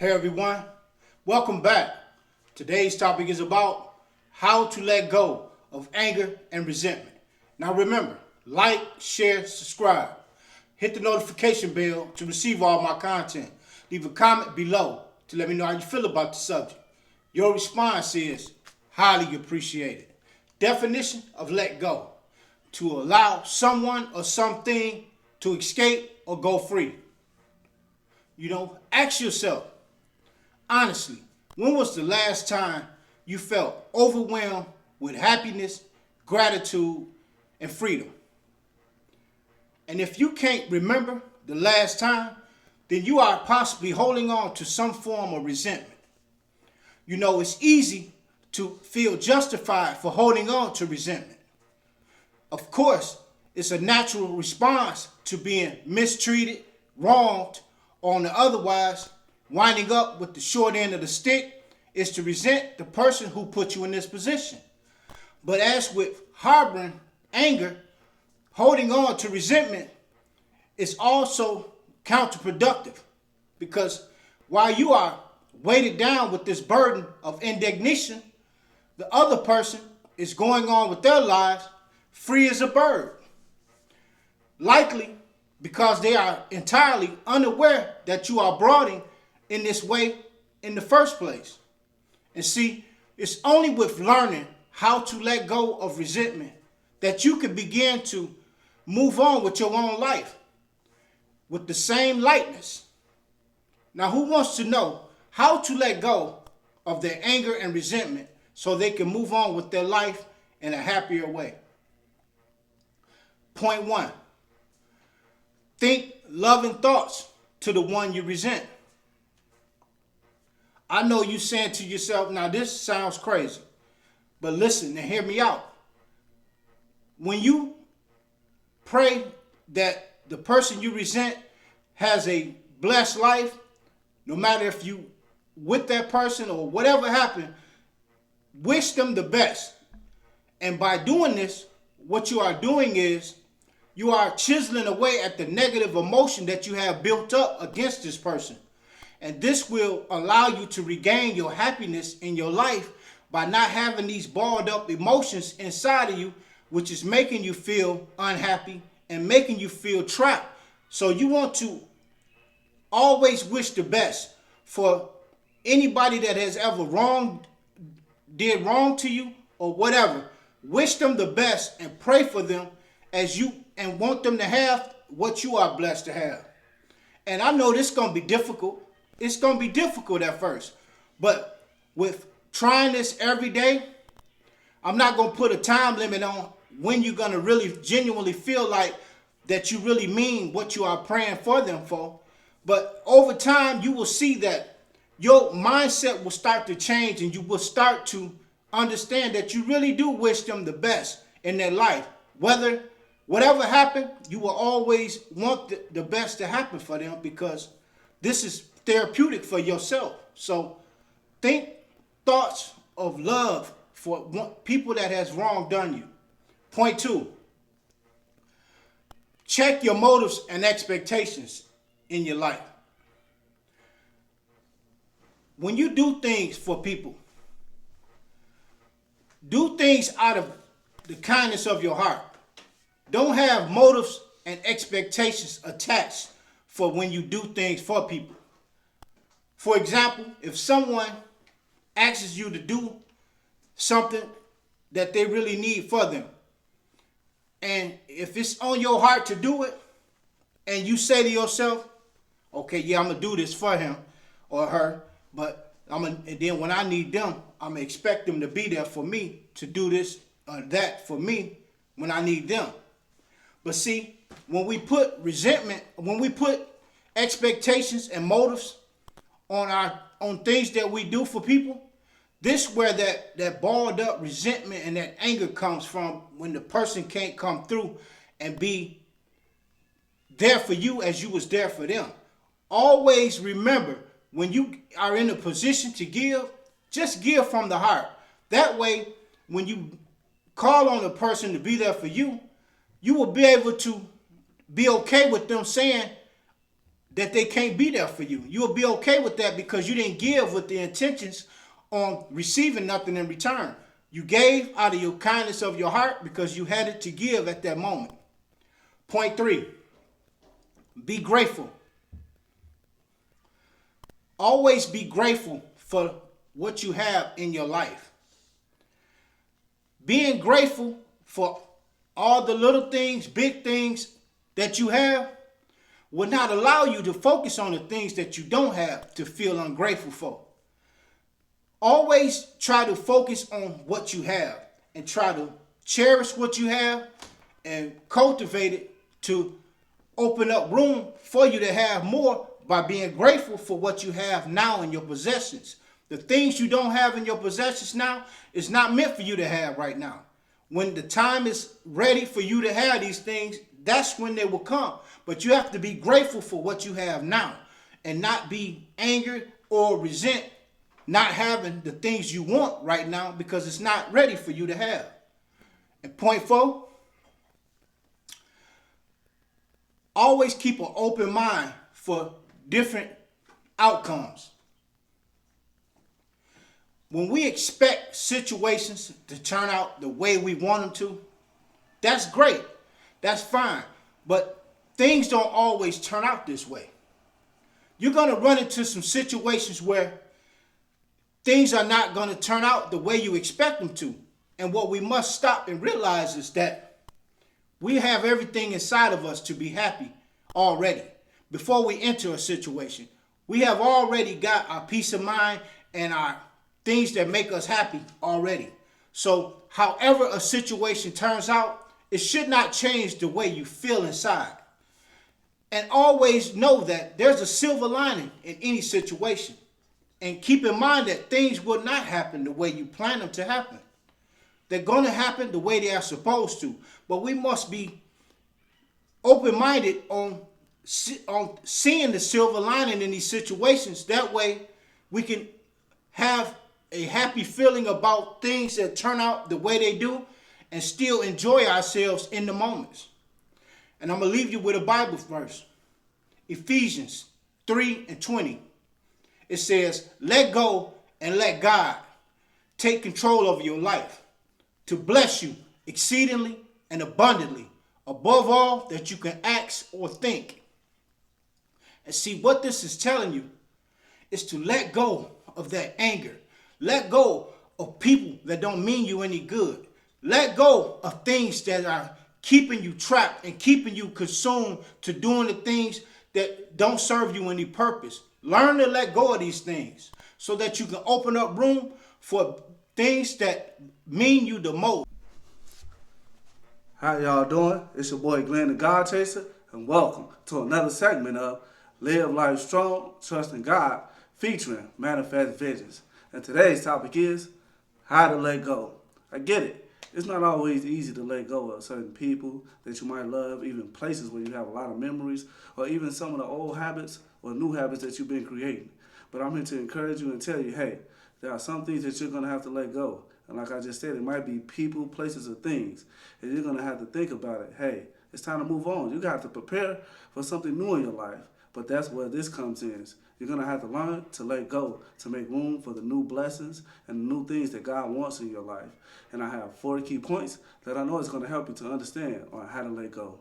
Hey everyone, welcome back. Today's topic is about how to let go of anger and resentment. Now remember, like, share, subscribe. Hit the notification bell to receive all my content. Leave a comment below to let me know how you feel about the subject. Your response is highly appreciated. Definition of let go: to allow someone or something to escape or go free. Ask yourself, honestly, when was the last time you felt overwhelmed with happiness, gratitude, and freedom? And if you can't remember the last time, then you are possibly holding on to some form of resentment. It's easy to feel justified for holding on to resentment. Of course, it's a natural response to being mistreated, wronged, or otherwise winding up with the short end of the stick is to resent the person who put you in this position. But as with harboring anger, holding on to resentment is also counterproductive, because while you are weighted down with this burden of indignation, the other person is going on with their lives free as a bird. Likely because they are entirely unaware that you are brought in this way in the first place. And see, it's only with learning how to let go of resentment that you can begin to move on with your own life with the same lightness. Now, who wants to know how to let go of their anger and resentment so they can move on with their life in a happier way? Point 1. Think loving thoughts to the one you resent. I know you saying to yourself, now this sounds crazy, but listen and hear me out. When you pray that the person you resent has a blessed life, no matter if you with that person or whatever happened, wish them the best. And by doing this, what you are doing is you are chiseling away at the negative emotion that you have built up against this person. And this will allow you to regain your happiness in your life by not having these balled up emotions inside of you, which is making you feel unhappy and making you feel trapped. So you want to always wish the best for anybody that has ever did wrong to you or whatever. Wish them the best and pray for them and want them to have what you are blessed to have. And I know this is going to be difficult. It's going to be difficult at first. But with trying this every day, I'm not going to put a time limit on when you're going to really genuinely feel like that you really mean what you are praying for them for. But over time, you will see that your mindset will start to change, and you will start to understand that you really do wish them the best in their life. Whatever happened, you will always want the best to happen for them, because this is therapeutic for yourself. So think thoughts of love for people that has wronged done you. Point 2. Check your motives and expectations in your life. When you do things for people, do things out of the kindness of your heart. Don't have motives and expectations attached for when you do things for people. For example, if someone asks you to do something that they really need for them, and if it's on your heart to do it, and you say to yourself, okay, yeah, I'm going to do this for him or her, but and then when I need them, I'm going to expect them to be there for me to do this or that for me when I need them. But see, when we put resentment, when we put expectations and motives on things that we do for people, this is where that balled up resentment and that anger comes from, when the person can't come through and be there for you as you was there for them. Always remember, when you are in a position to give, just give from the heart. That way, when you call on a person to be there for you, you will be able to be okay with them saying, that they can't be there for you. You'll be okay with that because you didn't give with the intentions on receiving nothing in return. You gave out of your kindness of your heart because you had it to give at that moment. Point 3, be grateful. Always be grateful for what you have in your life. Being grateful for all the little things, big things that you have will not allow you to focus on the things that you don't have to feel ungrateful for. Always try to focus on what you have and try to cherish what you have and cultivate it to open up room for you to have more by being grateful for what you have now in your possessions. The things you don't have in your possessions now is not meant for you to have right now. When the time is ready for you to have these things, that's when they will come. But you have to be grateful for what you have now and not be angry or resent not having the things you want right now because it's not ready for you to have. And point 4, always keep an open mind for different outcomes. When we expect situations to turn out the way we want them to, that's great. That's fine. But things don't always turn out this way. You're going to run into some situations where things are not going to turn out the way you expect them to. And what we must stop and realize is that we have everything inside of us to be happy already. Before we enter a situation, we have already got our peace of mind and our things that make us happy already. So however a situation turns out, it should not change the way you feel inside. And always know that there's a silver lining in any situation. And keep in mind that things will not happen the way you plan them to happen. They're going to happen the way they are supposed to. But we must be open-minded on seeing the silver lining in these situations. That way we can have a happy feeling about things that turn out the way they do and still enjoy ourselves in the moments. And I'm going to leave you with a Bible verse. Ephesians 3:20. It says, let go and let God take control of your life to bless you exceedingly and abundantly, above all that you can ask or think. And see, what this is telling you is to let go of that anger. Let go of people that don't mean you any good. Let go of things that are keeping you trapped and keeping you consumed to doing the things that don't serve you any purpose. Learn to let go of these things so that you can open up room for things that mean you the most. How y'all doing? It's your boy Glenn the God Chaser, and welcome to another segment of Live Life Strong, Trusting God, featuring Manifest Visions. And today's topic is how to let go. I get it. It's not always easy to let go of certain people that you might love, even places where you have a lot of memories, or even some of the old habits or new habits that you've been creating. But I'm here to encourage you and tell you, hey, there are some things that you're going to have to let go. And like I just said, it might be people, places, or things. And you're going to have to think about it. Hey, it's time to move on. You got to prepare for something new in your life. But that's where this comes in. You're going to have to learn to let go, to make room for the new blessings and the new things that God wants in your life. And I have 4 key points that I know is going to help you to understand on how to let go.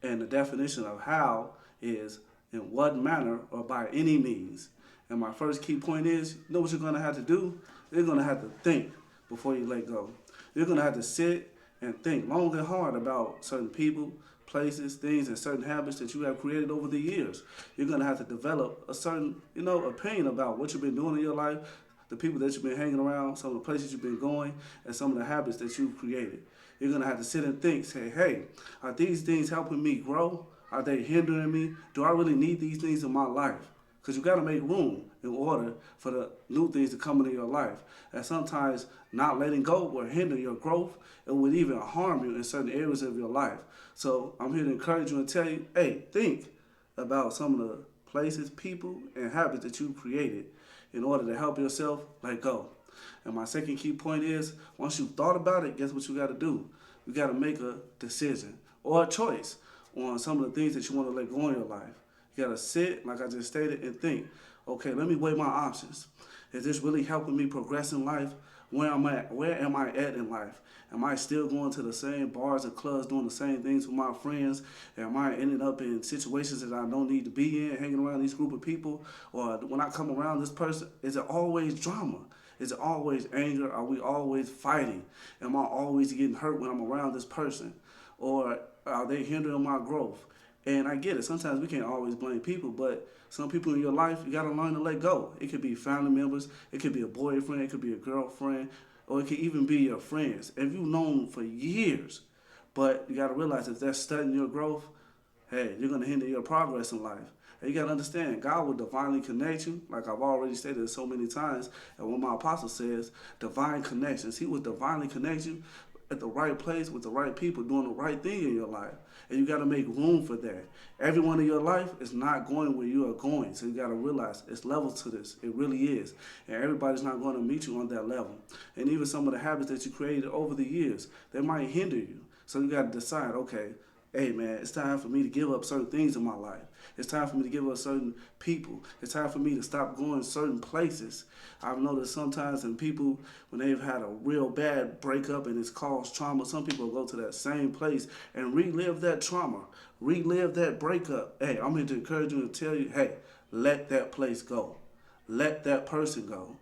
And the definition of how is in what manner or by any means. And my first key point is, you know what you're going to have to do? You're going to have to think before you let go. You're going to have to sit and think long and hard about certain people, places, things, and certain habits that you have created over the years. You're going to have to develop a certain, opinion about what you've been doing in your life, the people that you've been hanging around, some of the places you've been going, and some of the habits that you've created. You're going to have to sit and think, say, hey, are these things helping me grow? Are they hindering me? Do I really need these things in my life? Because you got to make room in order for the new things to come into your life. And sometimes not letting go will hinder your growth. It would even harm you in certain areas of your life. So I'm here to encourage you and tell you, hey, think about some of the places, people, and habits that you've created in order to help yourself let go. And my second key point is, once you've thought about it, guess what you got to do? You got to make a decision or a choice on some of the things that you want to let go in your life. You gotta sit, like I just stated, and think, okay, let me weigh my options. Is this really helping me progress in life? Where am I at? Where am I at in life? Am I still going to the same bars and clubs, doing the same things with my friends? Am I ending up in situations that I don't need to be in, hanging around these group of people? Or when I come around this person, is it always drama? Is it always anger? Are we always fighting? Am I always getting hurt when I'm around this person? Or are they hindering my growth? And I get it. Sometimes we can't always blame people, but some people in your life, you got to learn to let go. It could be family members, it could be a boyfriend, it could be a girlfriend, or it could even be your friends. If you've known for years, but you got to realize if they're studying your growth, hey, you're going to hinder your progress in life. And you got to understand, God will divinely connect you, like I've already stated so many times. And what my apostle says, divine connections. He will divinely connect you at the right place with the right people doing the right thing in your life. And you got to make room for that. Everyone in your life is not going where you are going. So you got to realize it's levels to this. It really is. And everybody's not going to meet you on that level. And even some of the habits that you created over the years, they might hinder you. So you got to decide, okay, hey man, it's time for me to give up certain things in my life. It's time for me to give up certain people. It's time for me to stop going certain places. I've noticed sometimes in people, when they've had a real bad breakup and it's caused trauma, some people go to that same place and relive that trauma, relive that breakup. Hey, I'm here to encourage you and tell you, hey, let that place go. Let that person go.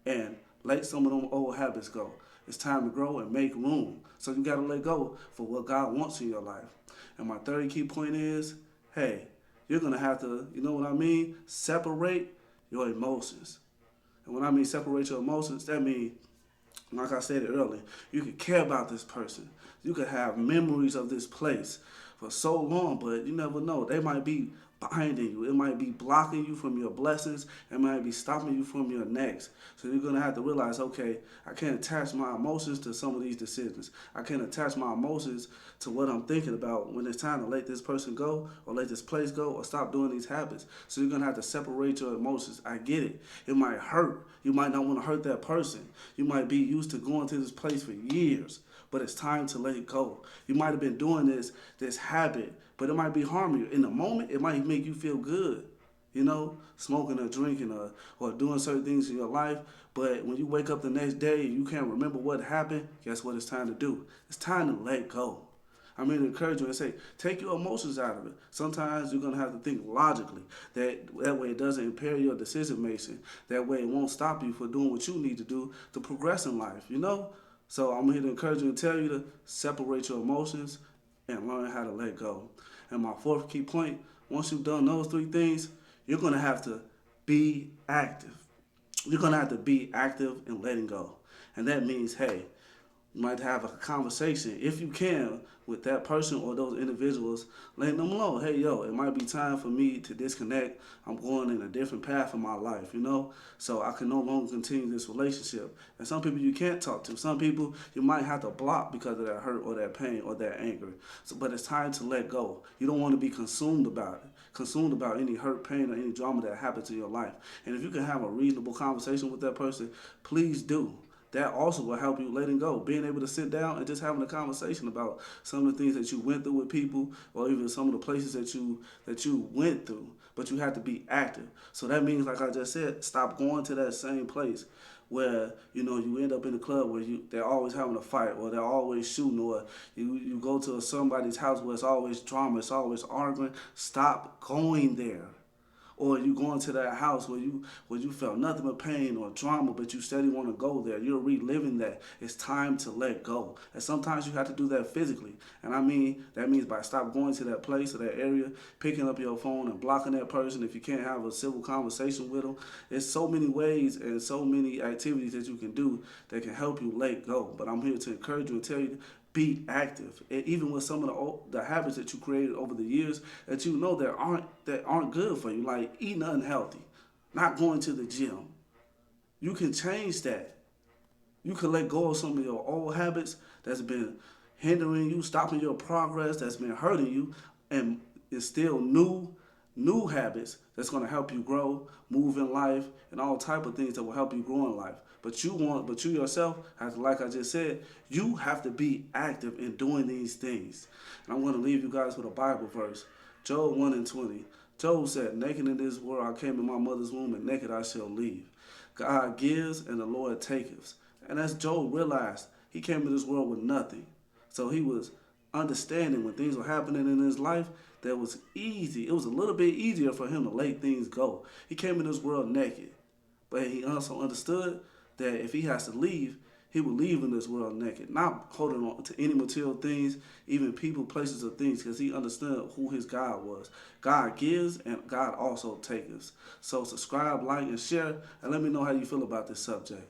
And let some of them old habits go. It's time to grow and make room. So you got to let go for what God wants in your life. And my third key point is, hey, you're going to have to, you know what I mean? Separate your emotions. And when I mean separate your emotions, that means, like I said earlier, you could care about this person. You could have memories of this place for so long, but you never know. They might be binding you. It might be blocking you from your blessings. It might be stopping you from your next. So you're going to have to realize, okay, I can't attach my emotions to some of these decisions. I can't attach my emotions to what I'm thinking about when it's time to let this person go or let this place go or stop doing these habits. So you're going to have to separate your emotions. I get it. It might hurt. You might not want to hurt that person. You might be used to going to this place for years, but it's time to let it go. You might have been doing this habit, but it might be harming you. In the moment, it might make you feel good, you know, smoking or drinking or doing certain things in your life. But when you wake up the next day and you can't remember what happened, guess what it's time to do? It's time to let go. I'm going to encourage you and say, take your emotions out of it. Sometimes you're going to have to think logically. That way it doesn't impair your decision making. That way it won't stop you from doing what you need to do to progress in life, you know? So I'm here to encourage you and tell you to separate your emotions and learn how to let go. And my fourth key point, once you've done those three things, you're going to have to be active. You're going to have to be active in letting go. And that means, hey, you might have a conversation, if you can, with that person or those individuals, letting them know, hey, yo, it might be time for me to disconnect. I'm going in a different path in my life, you know? So I can no longer continue this relationship. And some people you can't talk to. Some people you might have to block because of that hurt or that pain or that anger. But it's time to let go. You don't want to be consumed about it. Consumed about any hurt, pain, or any drama that happens in your life. And if you can have a reasonable conversation with that person, please do. That also will help you letting go. Being able to sit down and just having a conversation about some of the things that you went through with people or even some of the places that you went through. But you have to be active. So that means, like I just said, stop going to that same place where, you know, you end up in the club where they're always having a fight or they're always shooting, or you go to somebody's house where it's always drama, it's always arguing. Stop going there. Or you going to that house where you felt nothing but pain or drama, but you steady want to go there. You're reliving that. It's time to let go. And sometimes you have to do that physically. And I mean, that means by stop going to that place or that area, picking up your phone and blocking that person if you can't have a civil conversation with them. There's so many ways and so many activities that you can do that can help you let go. But I'm here to encourage you and tell you, be active. And even with some of the habits that you created over the years that you know that aren't good for you, like eating unhealthy, not going to the gym. You can change that. You can let go of some of your old habits that's been hindering you, stopping your progress, that's been hurting you, and instill new habits that's going to help you grow, move in life, and all type of things that will help you grow in life. But you yourself have to, like I just said, you have to be active in doing these things. And I'm going to leave you guys with a Bible verse, Job 1:20. Job said, naked in this world I came in my mother's womb, and naked I shall leave. God gives and the Lord taketh. And as Job realized, he came in this world with nothing. So he was understanding when things were happening in his life that was easy. It was a little bit easier for him to let things go. He came in this world naked. But he also understood that if he has to leave, he would leave in this world naked, not holding on to any material things, even people, places, or things, because he understood who his God was. God gives and God also takes. So subscribe, like, and share, and let me know how you feel about this subject.